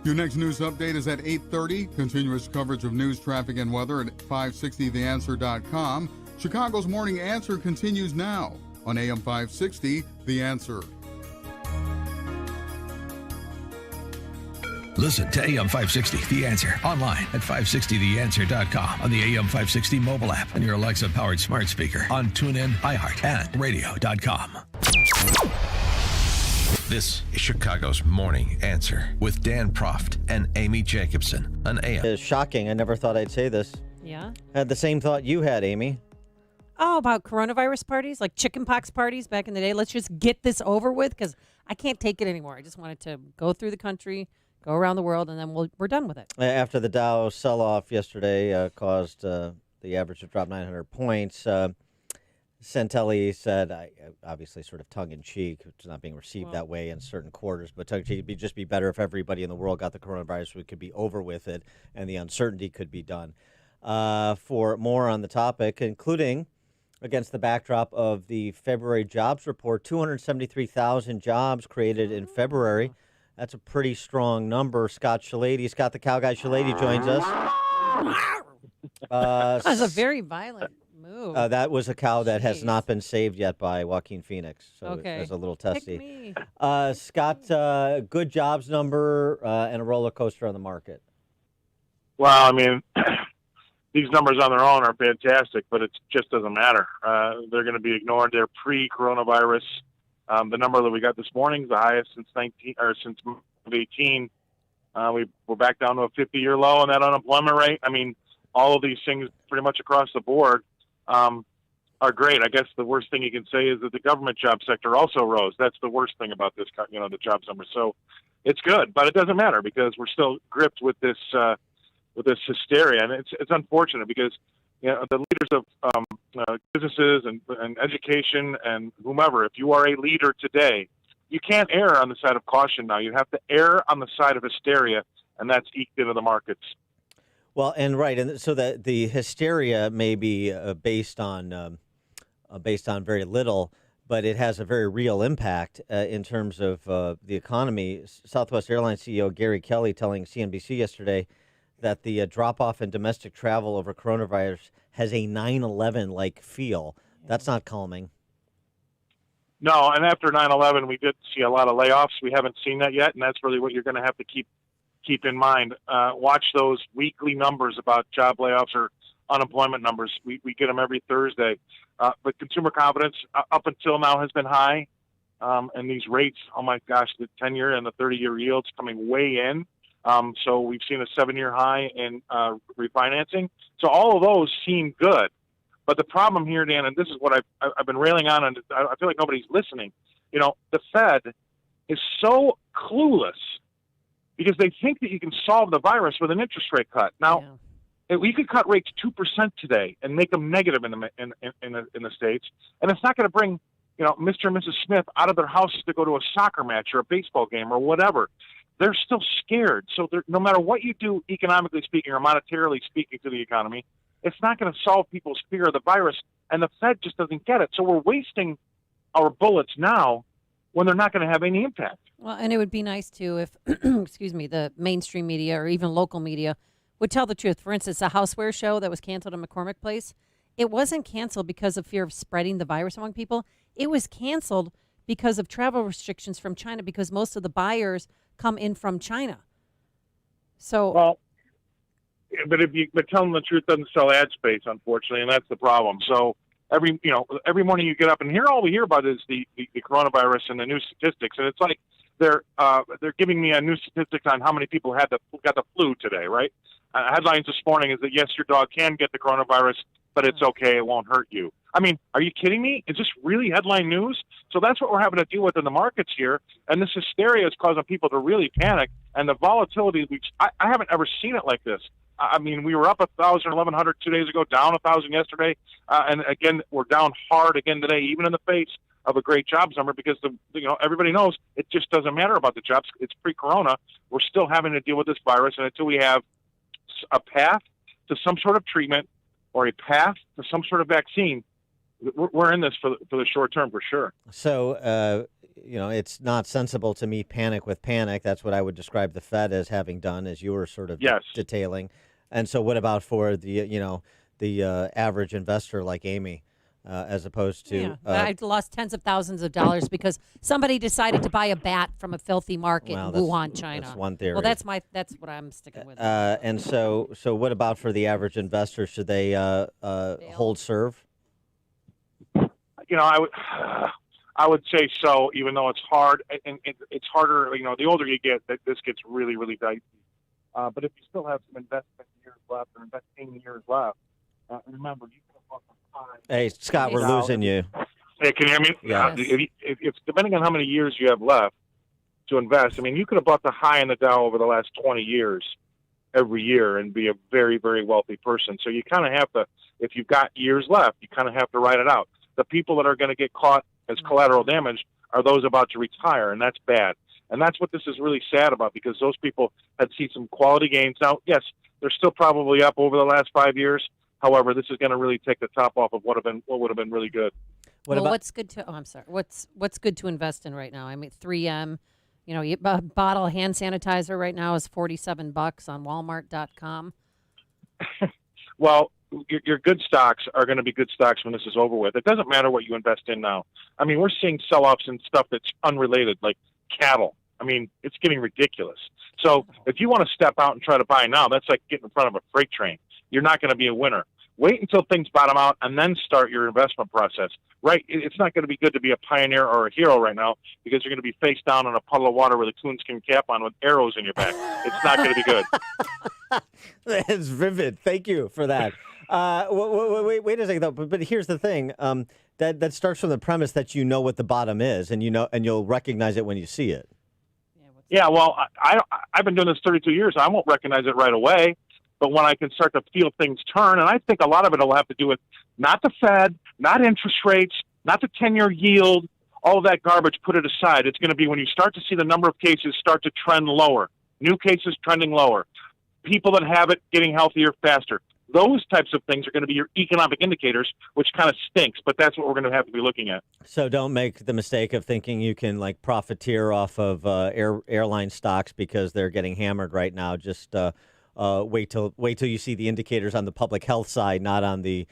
Your next news update is at 8:30. Continuous coverage of news, traffic, and weather at 560theanswer.com. Chicago's Morning Answer continues now on AM 560, The Answer. Listen to AM 560, The Answer, online at 560theanswer.com, on the AM 560 mobile app, and your Alexa-powered smart speaker, on TuneIn, iHeart, and radio.com. This is Chicago's Morning Answer with Dan Proft and Amy Jacobson on AM. It's shocking. I never thought I'd say this. Yeah? I had the same thought you had, Amy. Oh, about coronavirus parties, like chickenpox parties back in the day. Let's just get this over with because I can't take it anymore. I just wanted to go through the country, go around the world, and then we're done with it. After the Dow sell-off yesterday caused the average to drop 900 points, Santelli said, obviously sort of tongue-in-cheek, it's not being received that way in certain quarters, but tongue-in-cheek, it'd just be better if everybody in the world got the coronavirus so we could be over with it and the uncertainty could be done. For more on the topic, including against the backdrop of the February jobs report, 273,000 jobs created in February. That's a pretty strong number. Scott Shellady, Scott the Cow Guy Shellady joins us. That's a very violent move. That was a cow that has not been saved yet by Joaquin Phoenix. So okay. It was a little testy. Pick me. Scott, good jobs number and a roller coaster on the market. Well, I mean, these numbers on their own are fantastic, but it just doesn't matter. They're going to be ignored. They're pre-coronavirus. The number that we got this morning is the highest since 18. We're back down to a 50-year low on that unemployment rate. I mean, all of these things pretty much across the board are great. I guess the worst thing you can say is that the government job sector also rose. That's the worst thing about this, the jobs number. So it's good, but it doesn't matter because we're still gripped with this hysteria, and it's unfortunate because the leaders of businesses and education and whomever, if you are a leader today, you can't err on the side of caution now. You have to err on the side of hysteria, and that's eked into the markets. Well, and right, and so that the hysteria may be based on very little, but it has a very real impact in terms of the economy. Southwest Airlines CEO Gary Kelly telling CNBC yesterday that the drop-off in domestic travel over coronavirus has a 9/11-like feel. That's not calming. No, and after 9/11, we did see a lot of layoffs. We haven't seen that yet, and that's really what you're going to have to keep in mind. Watch those weekly numbers about job layoffs or unemployment numbers. We get them every Thursday. But consumer confidence up until now has been high, and these rates, oh my gosh, the 10-year and the 30-year yields coming way in. So we've seen a 7-year high in refinancing. So all of those seem good. But the problem here, Dan, and this is what I've been railing on, and I feel like nobody's listening. The Fed is so clueless because they think that you can solve the virus with an interest rate cut. Now, we could cut rates 2% today and make them negative in the States, and it's not going to bring Mr. and Mrs. Smith out of their houses to go to a soccer match or a baseball game or whatever. They're still scared. So no matter what you do, economically speaking or monetarily speaking to the economy, it's not going to solve people's fear of the virus, and the Fed just doesn't get it. So we're wasting our bullets now when they're not going to have any impact. Well, and it would be nice, too, if, the mainstream media or even local media would tell the truth. For instance, the houseware show that was canceled in McCormick Place, it wasn't canceled because of fear of spreading the virus among people. It was canceled because of travel restrictions from China because most of the buyers come in from China. So, well, but telling the truth doesn't sell ad space, unfortunately, and that's the problem. So every morning you get up, and here all we hear about is the coronavirus and the new statistics, and it's like they're giving me a new statistics on how many people got the flu today, right? Headlines this morning is that yes, your dog can get the coronavirus, but it's okay, it won't hurt you. I mean, are you kidding me? Is this really headline news? So that's what we're having to deal with in the markets here, and this hysteria is causing people to really panic, and the volatility, I haven't ever seen it like this. I mean, we were up 1,000, 1,100 2 days ago, down 1,000 yesterday, and again, we're down hard again today, even in the face of a great jobs number, because everybody knows it just doesn't matter about the jobs. It's pre-corona. We're still having to deal with this virus, and until we have a path to some sort of treatment or a path to some sort of vaccine, we're in this for the short term for sure. So it's not sensible to me panic with panic. That's what I would describe the Fed as having done, as you were sort of Yes. detailing. And so what about for the average investor like Amy, as opposed to... I've lost tens of thousands of dollars because somebody decided to buy a bat from a filthy market in Wuhan, China. That's one theory. Well, that's what I'm sticking with. And so what about for the average investor? Should they hold serve? I would say so, even though it's hard, and it's harder. The older you get, this gets really, really dicey. But if you still have some investment years left or investing years left, remember, you can have time. Hey, Scott, we're losing you. Hey, can you hear me? Yeah. If depending on how many years you have left to invest, you could have bought the high in the Dow over the last 20 years every year and be a very, very wealthy person. So you kind of have to, if you've got years left, you kind of have to write it out. The people that are going to get caught as collateral damage are those about to retire, and that's bad. And that's what this is really sad about, because those people had seen some quality gains. Now, yes, they're still probably up over the last 5 years. However, this is going to really take the top off of what would have been really good. What's good to? Oh, I'm sorry. What's good to invest in right now? 3M. A bottle of hand sanitizer right now is $47 on Walmart.com. Well, your good stocks are going to be good stocks when this is over with. It doesn't matter what you invest in now. We're seeing sell-offs in stuff that's unrelated, like cattle. It's getting ridiculous. So if you want to step out and try to buy now, that's like getting in front of a freight train. You're not going to be a winner. Wait until things bottom out and then start your investment process. Right? It's not going to be good to be a pioneer or a hero right now, because you're going to be face down in a puddle of water with a coonskin cap on with arrows in your back. It's not going to be good. That's vivid. Thank you for that. Wait a second, though. But here's the thing. That starts from the premise that you know what the bottom is, and you'll recognize it when you see it. Yeah, well, I've been doing this 32 years. I won't recognize it right away, but when I can start to feel things turn, and I think a lot of it will have to do with not the Fed, not interest rates, not the 10-year yield, all of that garbage, put it aside. It's going to be when you start to see the number of cases start to trend lower, new cases trending lower, people that have it getting healthier faster. Those types of things are going to be your economic indicators, which kind of stinks, but that's what we're going to have to be looking at. So don't make the mistake of thinking you can profiteer off of airline stocks because they're getting hammered right now. Just wait till you see the indicators on the public health side, not on the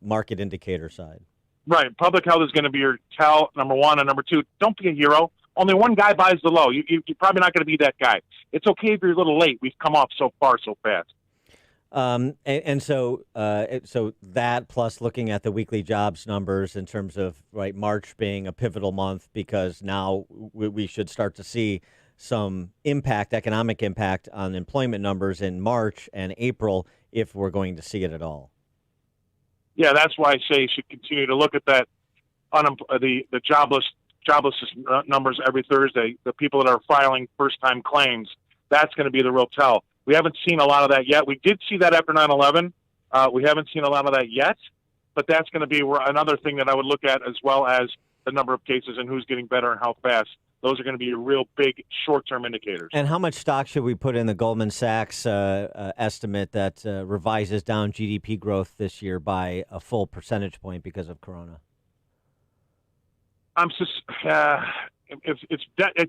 market indicator side. Right. Public health is going to be your tell, number one, and number two, don't be a hero. Only one guy buys the low. You're probably not going to be that guy. It's okay if you're a little late. We've come off so far so fast. So that plus looking at the weekly jobs numbers in terms of March being a pivotal month, because now we should start to see some economic impact on employment numbers in March and April, if we're going to see it at all. Yeah, that's why I say you should continue to look at that the jobless numbers every Thursday. The people that are filing first-time claims, that's going to be the real tell. We haven't seen a lot of that yet. We did see that after 9/11. We haven't seen a lot of that yet, but that's going to be another thing that I would look at, as well as the number of cases and who's getting better and how fast. Those are going to be real big short-term indicators. And how much stock should we put in the Goldman Sachs estimate that revises down GDP growth this year by a full percentage point because of Corona? It's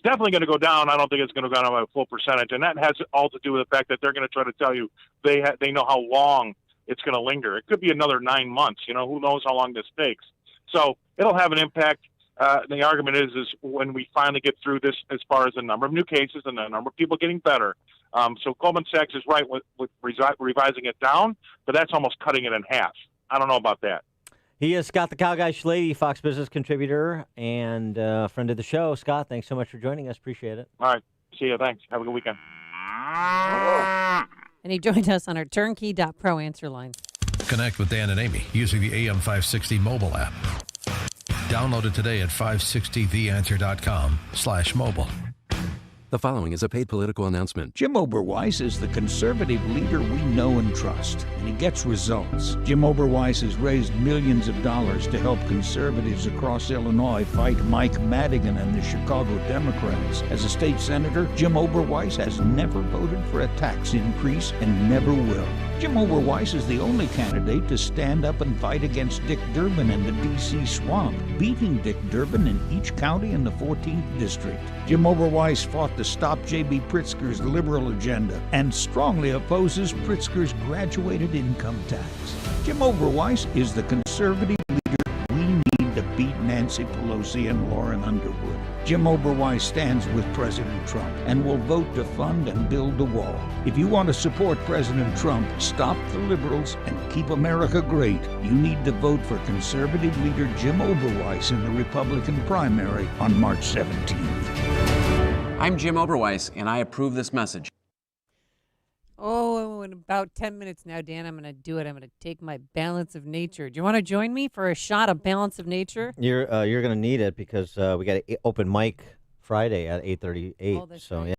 definitely going to go down. I don't think it's going to go down by a full percentage, and that has all to do with the fact that they're going to try to tell you they know how long it's going to linger. It could be another 9 months. Who knows how long this takes. So it'll have an impact. The argument is when we finally get through this, as far as the number of new cases and the number of people getting better. So Goldman Sachs is right with revising it down, but that's almost cutting it in half. I don't know about that. He is Scott the Cow Guy Shellady, Fox Business contributor and friend of the show. Scott, thanks so much for joining us. Appreciate it. All right. See you. Thanks. Have a good weekend. And he joined us on our turnkey.pro answer line. Connect with Dan and Amy using the AM560 mobile app. Download it today at 560theanswer.com/mobile. The following is a paid political announcement. Jim Oberweis is the conservative leader we know and trust, and he gets results. Jim Oberweis has raised millions of dollars to help conservatives across Illinois fight Mike Madigan and the Chicago Democrats. As a state senator, Jim Oberweis has never voted for a tax increase and never will. Jim Oberweis is the only candidate to stand up and fight against Dick Durbin in the D.C. swamp, beating Dick Durbin in each county in the 14th district. Jim Oberweis fought to stop J.B. Pritzker's liberal agenda and strongly opposes Pritzker's graduated income tax. Jim Oberweis is the conservative leader we need to beat Nancy Pelosi and Lauren Underwood. Jim Oberweis stands with President Trump and will vote to fund and build the wall. If you want to support President Trump, stop the liberals, and keep America great, you need to vote for conservative leader Jim Oberweis in the Republican primary on March 17th. I'm Jim Oberweis, and I approve this message. Oh, in about 10 minutes now, Dan, I'm going to do it. I'm going to take my balance of nature. Do you want to join me for a shot of balance of nature? You're going to need it because we got an open mic Friday at 8:38. Oh, that's so right. yeah.